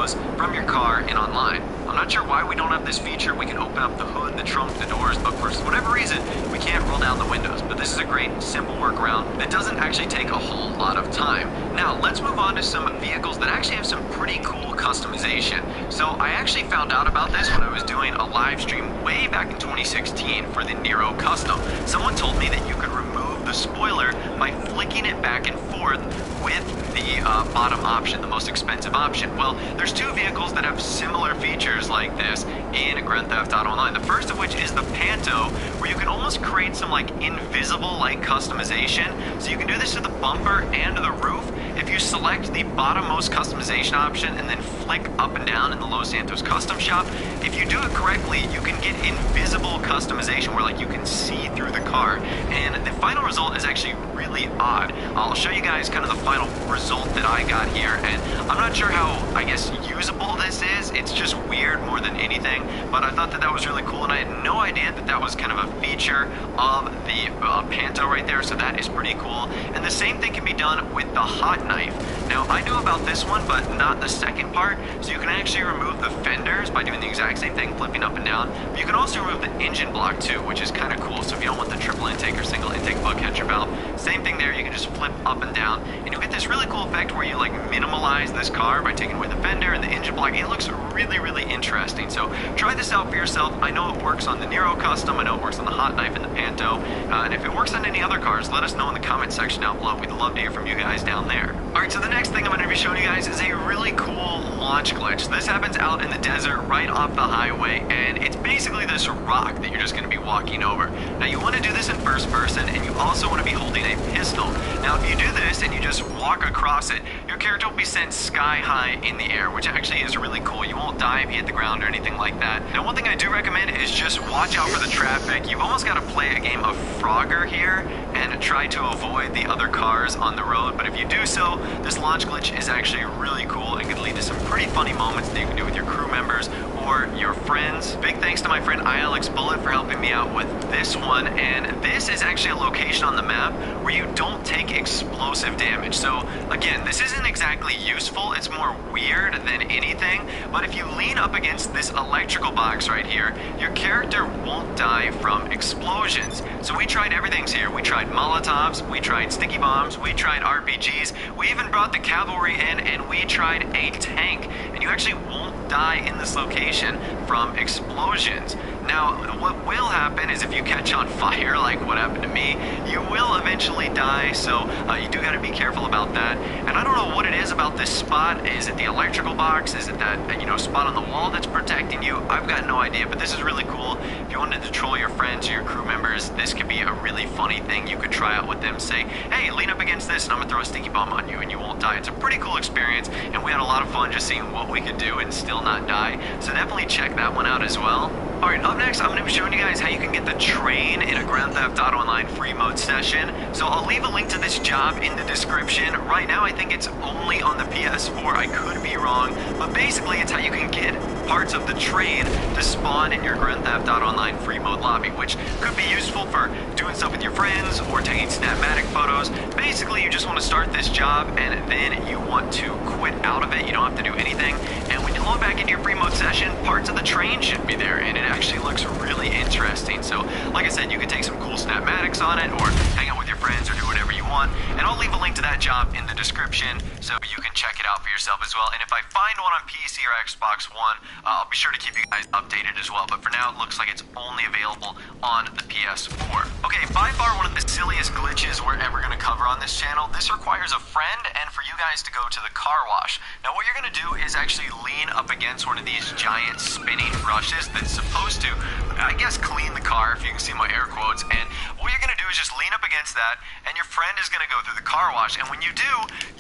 photos from your car and online. I'm not sure why we don't have this feature. We can open up the hood, the trunk, the doors, but for whatever reason, we can't roll down the windows. But this is a great, simple workaround that doesn't actually take a whole lot of time. Now, let's move on to some vehicles that actually have some pretty cool customization. So I actually found out about this when I was doing a live stream way back in 2016 for the Nero Custom. Someone told me that you could remove the spoiler by flicking it back and forth with the bottom option, the most expensive option. Well, there's two vehicles that have similar features like this in Grand Theft Auto Online. The first of which is the Panto, where you can almost create some like invisible like customization. So you can do this to the bumper and to the roof. If you select the bottommost customization option and then flick up and down in the Los Santos Custom Shop, if you do it correctly, you can get invisible customization where like you can see through the car. And the final result is actually really odd. I'll show you guys kind of the final result that I got here, and I'm not sure how, I guess, usable this is. It's just weird more than anything, but I thought that that was really cool, and I had no idea that that was kind of a feature of the Panto right there, so that is pretty cool. And the same thing can be done with the hot knife. Now, I knew about this one, but not the second part, so you can actually remove the fenders by doing the exact same thing, flipping up and down, but you can also remove the engine block too, which is kind of cool. So if you don't want the triple intake or single intake bug catcher valve, same thing there, you can just flip up and down, and you'll get this really cool effect where you like minimalize this car by taking away the fender and the engine block. It looks really, really interesting. So try this out for yourself. I know it works on the Nero Custom, I know it works on the Hot Knife and the Panto, and if it works on any other cars, let us know in the comment section down below. We'd love to hear from you guys down there. Alright, so the next thing I'm going to be showing you guys is a really cool launch glitch. This happens out in the desert right off the highway, and it's basically this rock that you're just going to be walking over. Now you want to do this in first person, and you also want to be holding a pistol. Now if you do this and you just walk across it, your character will be sent sky high in the air, which actually is really cool. You won't die if you hit the ground or anything like that. Now one thing I do recommend is just watch out for the traffic. You've almost got to play a game of Frogger here and try to avoid the other cars on the road, but if you do so, this launch glitch is actually really cool and can lead to some pretty funny moments that you can do with your crew members or your friends. Big thanks to my friend iAlexBullet for helping me out with this one, and this is actually a location on the map where you don't take explosive damage. So again, this isn't exactly useful, it's more weird than anything, but if you lean up against this electrical box right here, your character won't die from explosions. So we tried everything here. We tried Molotovs, we tried sticky bombs, we tried RPGs, we even brought the cavalry in, and we tried a tank, and you actually won't die in this location from explosions. Now, what will happen is if you catch on fire, like what happened to me, you will eventually die, so you do got to be careful about that. And I don't know what it is about this spot. Is it the electrical box? Is it that, spot on the wall that's protecting you? I've got no idea, but this is really cool. If you wanted to troll your friends or your crew members, this could be a really funny thing you could try out with them. Say, hey, lean up against this and I'm gonna throw a sticky bomb on you and you won't die. It's a pretty cool experience, and we had a lot of fun just seeing what we could do and still not die, so definitely check that one out as well. Alright, up next, I'm going to be showing you guys how you can get the train in a Grand Theft Auto Online free mode session. So I'll leave a link to this job in the description. Right now, I think it's only on the PS4. I could be wrong, but basically it's how you can get parts of the train to spawn in your Grand Theft Auto Online free mode lobby, which could be useful for doing stuff with your friends or taking snapmatic photos. Basically, you just want to start this job and then you want to quit out of it. You don't have to do anything. And when you load back into your free mode session, parts of the train should be there, and it actually looks really interesting. So, like I said, you can take some cool snapmatics on it or hang out with your friends or do whatever you want. And I'll leave a link to that job in the description so you can check it out for yourself as well. And if I find one on PC or Xbox One, I'll be sure to keep you guys updated as well. But for now, it looks like it's only available on the PS4. Okay, by far one of the silliest glitches we're ever going to cover on this channel. This requires a friend and for you guys to go to the car wash. Now, what you're going to do is actually lean up against one of these giant spinning brushes that's supposed to, I guess, clean the car, if you can see my air quotes. And what you're going to do is just lean up against that, and your friend is going to go through the car wash. And when you do,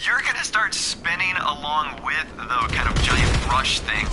you're going to start spinning along with the kind of giant brush thing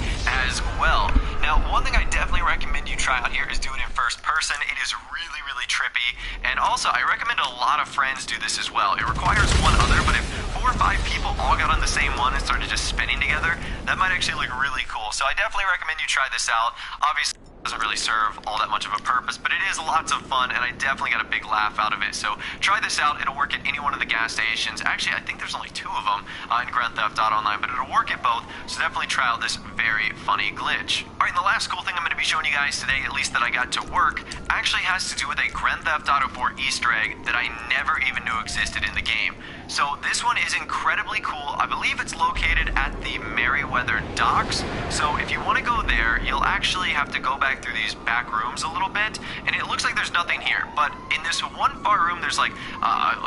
as well. Now, one thing I definitely recommend you try out here is do it in first person. It is really, really trippy. And also, I recommend a lot of friends do this as well. It requires one other, but if 4 or 5 people all got on the same one and started just spinning together, that might actually look really cool. So I definitely recommend you try this out. Obviously, doesn't really serve all that much of a purpose, but it is lots of fun, and I definitely got a big laugh out of it. So try this out. It'll work at any one of the gas stations. Actually, I think there's only 2 of them in Grand Theft Auto Online, but it'll work at both, so definitely try out this very funny glitch. Alright, and the last cool thing I'm going to be showing you guys today, at least that I got to work, actually has to do with a Grand Theft Auto 4 Easter egg that I never even knew existed in the game. So this one is incredibly cool. I believe it's located at the Merryweather docks. So if you want to go there, you'll actually have to go back through these back rooms a little bit, and it looks like there's nothing here. But in this one far room, there's like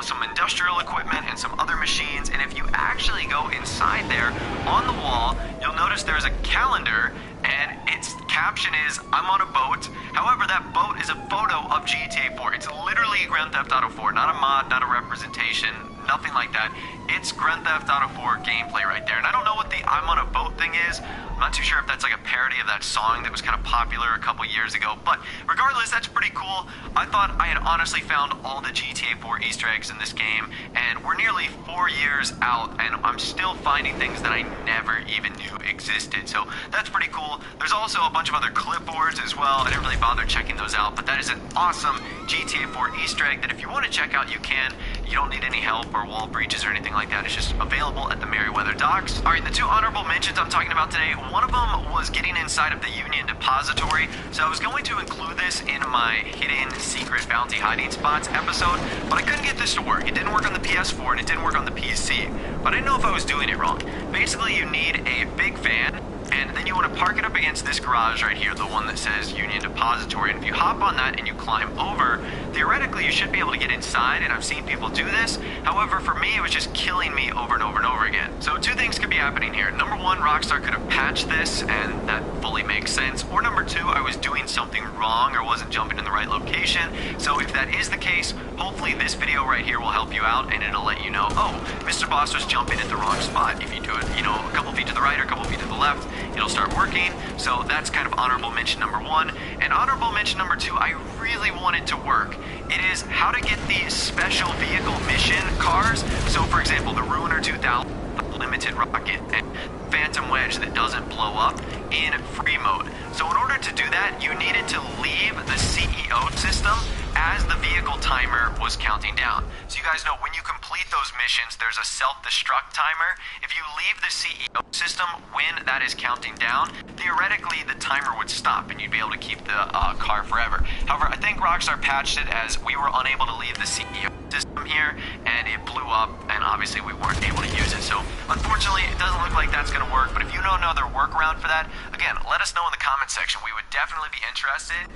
some industrial equipment and some other machines. And if you actually go inside there, on the wall, you'll notice there's a calendar, and its caption is, "I'm on a boat." However, that boat is a photo of GTA 4. It's literally Grand Theft Auto 4, not a mod, not a representation, nothing like that. It's Grand Theft Auto 4 gameplay right there. And I don't know what the "I'm on a boat" thing is. I'm not too sure if that's like a parody of that song that was kind of popular a couple years ago. But regardless, that's pretty cool. I thought I had honestly found all the GTA 4 Easter eggs in this game, and we're nearly 4 years out, and I'm still finding things that I never even knew existed. So that's pretty cool. There's also a bunch of other clipboards as well. I didn't really bother checking those out, but that is an awesome GTA 4 Easter egg that if you want to check out, you can. You don't need any help or wall breaches or anything like that. It's just available at the Merryweather docks. Alright, the 2 honorable mentions I'm talking about today, one of them was getting inside of the Union Depository. So I was going to include this in my hidden secret bounty hiding spots episode, but I couldn't get this to work. It didn't work on the PS4 and it didn't work on the PC. But I didn't know if I was doing it wrong. Basically, you need a big van, and then you want to park it up against this garage right here, the one that says Union Depository. And if you hop on that and you climb over, theoretically you should be able to get inside, and I've seen people do this. However, for me, it was just killing me over and over and over again. So 2 things could be happening here. Number 1, Rockstar could have patched this, and that fully makes sense. Or number 2, I was doing something wrong or wasn't jumping in the right location. So if that is the case, hopefully this video right here will help you out, and it'll let you know, oh, Mr. Boss was jumping at the wrong spot. If you do it, you know, a couple feet to the right or a couple feet to the left, it'll start working. So that's kind of honorable mention number 1. And honorable mention number 2, I really want it to work. It is how to get these special vehicle mission cars. So for example, the Ruiner 2000 limited rocket and Phantom Wedge that doesn't blow up in free mode. So in order to do that, you needed to leave the CEO system as the vehicle timer was counting down. So you guys know when you complete those missions, there's a self-destruct timer. If you leave the CEO system when that is counting down, theoretically the timer would stop and you'd be able to keep the car forever. However, I think Rockstar patched it as we were unable to leave the CEO system here, and it blew up, and obviously we weren't able to use it. So unfortunately, it doesn't look like that's going to work, but if you know another workaround for that, again, let us know in the comment section. We would definitely be interested.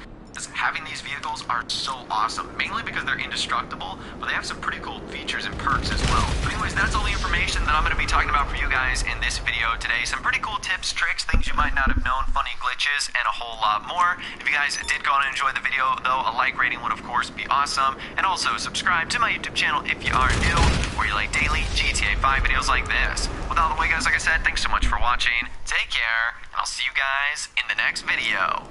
Having these vehicles are so awesome, mainly because they're indestructible, but they have some pretty cool features and perks as well. But anyways, that's all the information that I'm going to be talking about for you guys in this video today. Some pretty cool tips, tricks, things you might not have known, funny glitches, and a whole lot more. If you guys did go on and enjoy the video, though, a like rating would of course be awesome. And also subscribe to my YouTube channel if you are new, where you like daily GTA 5 videos like this. With all the way, guys, like I said, thanks so much for watching. Take care, and I'll see you guys in the next video.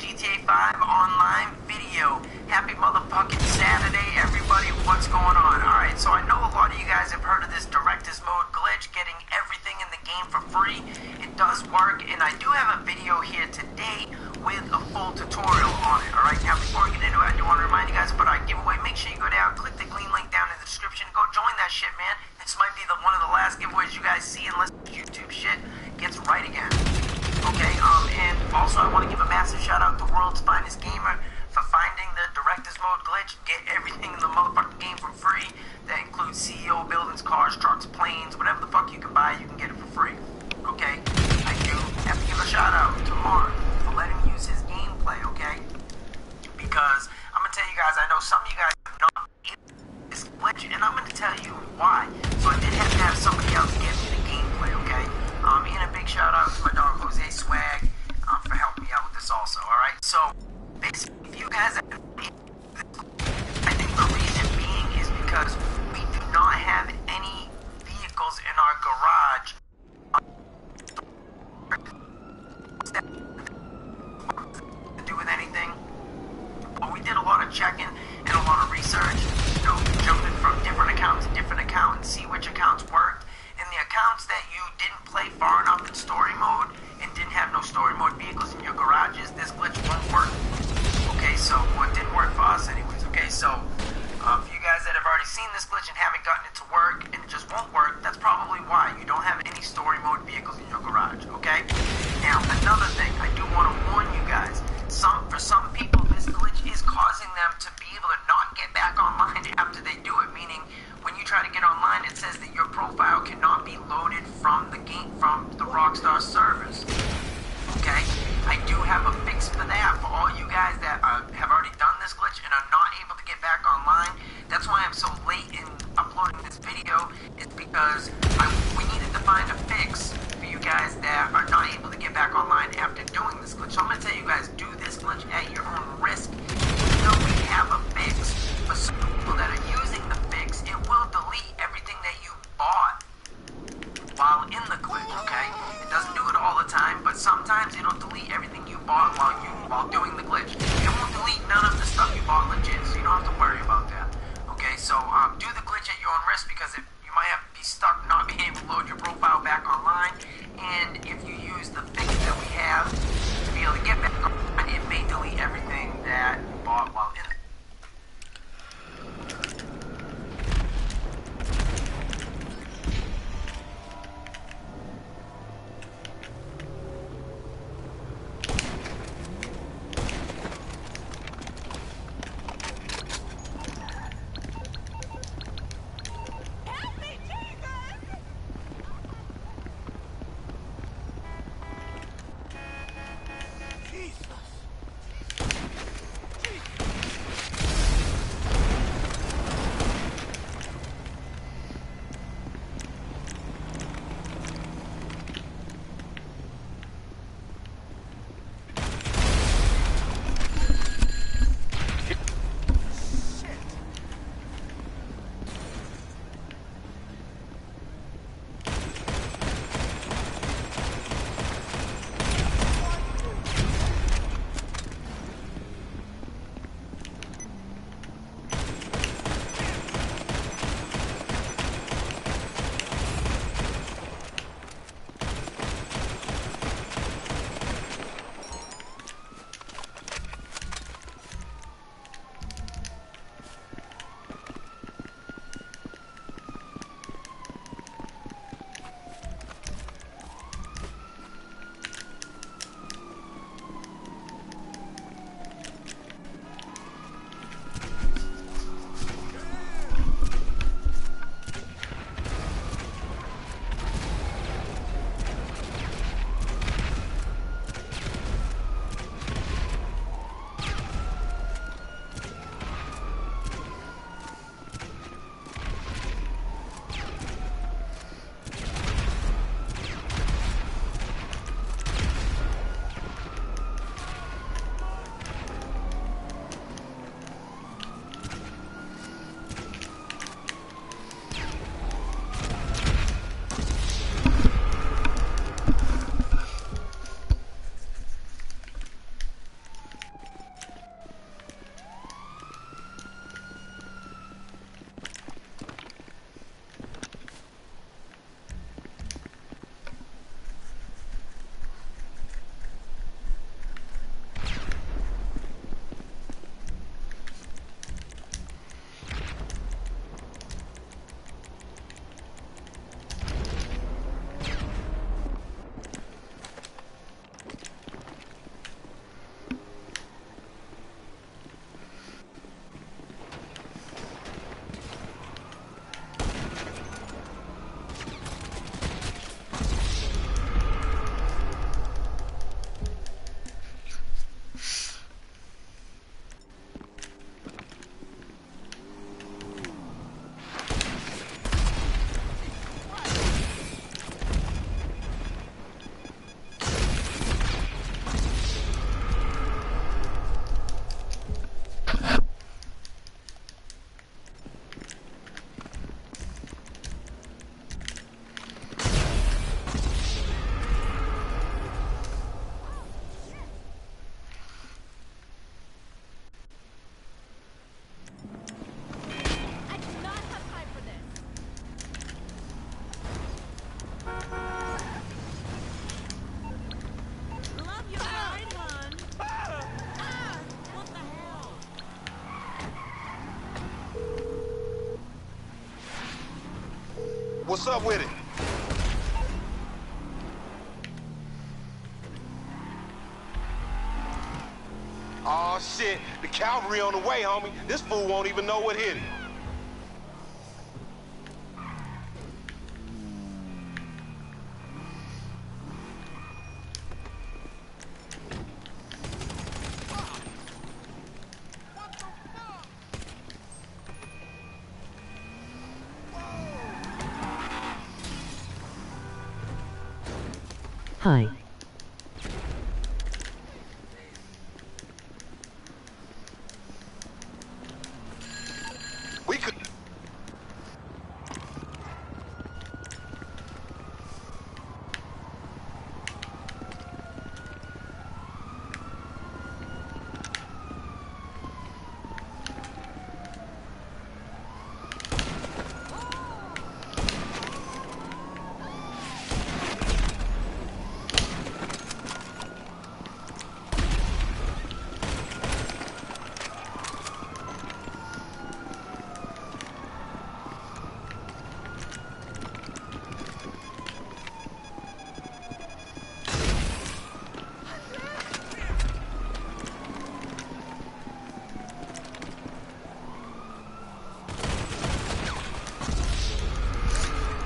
Gta5 online video. Happy motherfucking Saturday, everybody. What's going on? Alright, so I know a lot of you guys have heard of this director's mode glitch, getting everything in the game for free. It does work, and I do have a video here today with a full tutorial on it. Alright, now before we get into it, I do want to remind you guys about our giveaway. Make sure you go down, click the green link down in the description, go join that shit, man. This might be one of the last giveaways you guys see unless YouTube shit gets right again. Okay, and also I want to give a massive shout out to World's Finest Gamer for finding the director's mode glitch. Get everything in the motherfucking game for free. That includes CEO buildings, cars, trucks, planes, whatever the fuck you can buy, you can get it for free. Okay, I do have to give a shout out to Mark for letting me use his gameplay, okay? Because I'm gonna tell you guys, I know some of you guys have not this glitch, and I'm gonna tell you why. So I did have to have somebody else give me the gameplay, okay? And a big shout out to my dog Jose Swag for helping me out with this also, alright? So, basically, if you guys have I fix for that for all you guys that have already done this glitch and are not able to get back online. That's why I'm so late in uploading this video, is because we needed to find a fix for you guys that are not able to get back online after doing this glitch. So I'm going to tell you guys, do this glitch at your own risk. Even though we have a fix, for some people that are using the fix, it will delete everything that you bought while in the glitch, okay? It doesn't do it all the time, but sometimes it'll delete everything you bought while doing the glitch. It won't delete none of the stuff you bought legit, so you don't have to worry about that. Okay, so do the glitch at your own risk, because if you might have to be stuck not being able to load your profile back online, and if you use the fix that we have to be able to get back online, it may delete everything that you bought while in the What's up with it? Aw, shit. The cavalry on the way, homie. This fool won't even know what hit him. Hi. We could.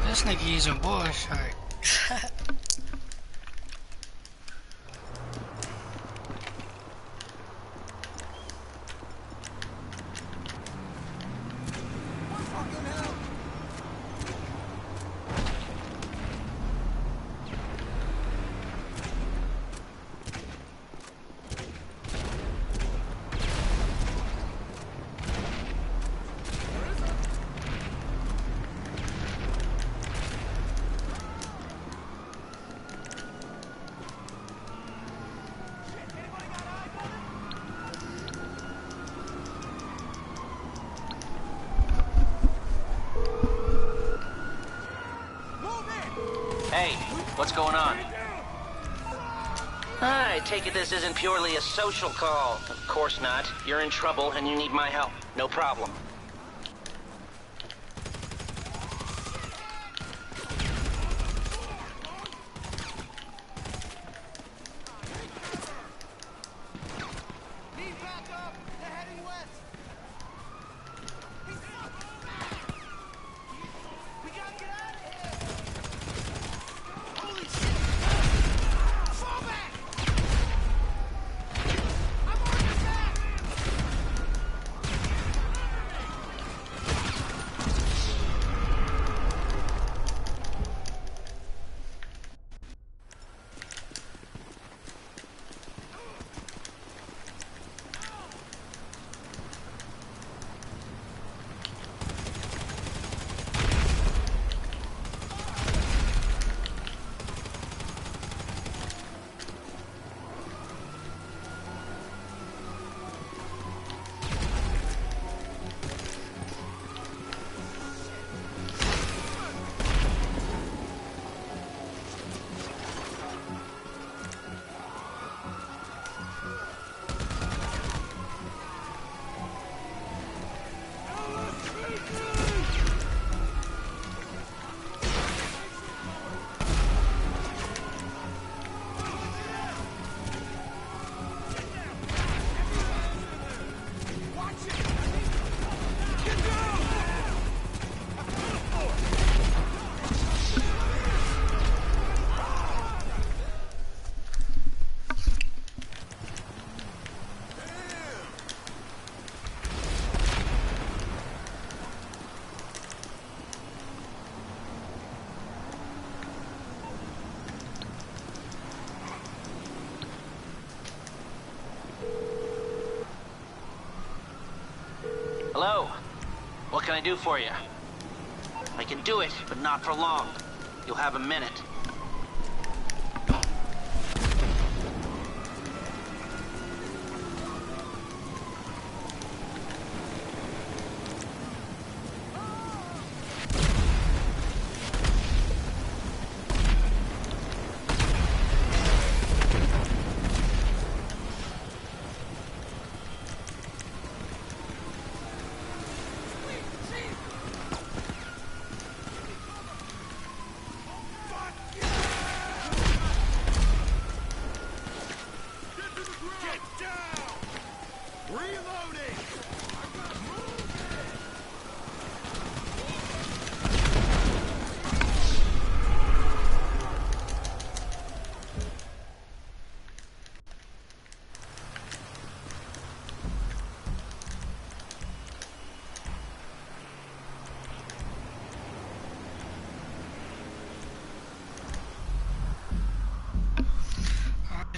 This nigga using bullshit. Hey, what's going on? I take it this isn't purely a social call. Of course not. You're in trouble and you need my help. No problem. Hello? What can I do for you? I can do it, but not for long. You'll have a minute.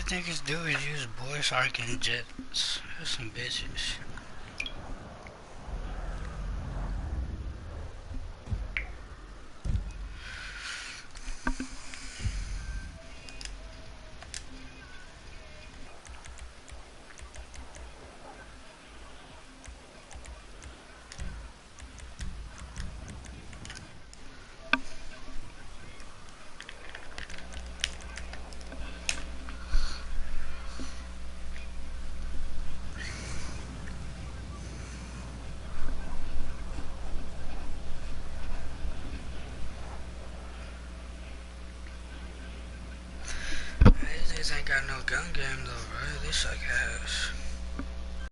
niggas do is use voice arcing jets. They're some bitches. These niggas ain't got no gun game though, right? They suck ass.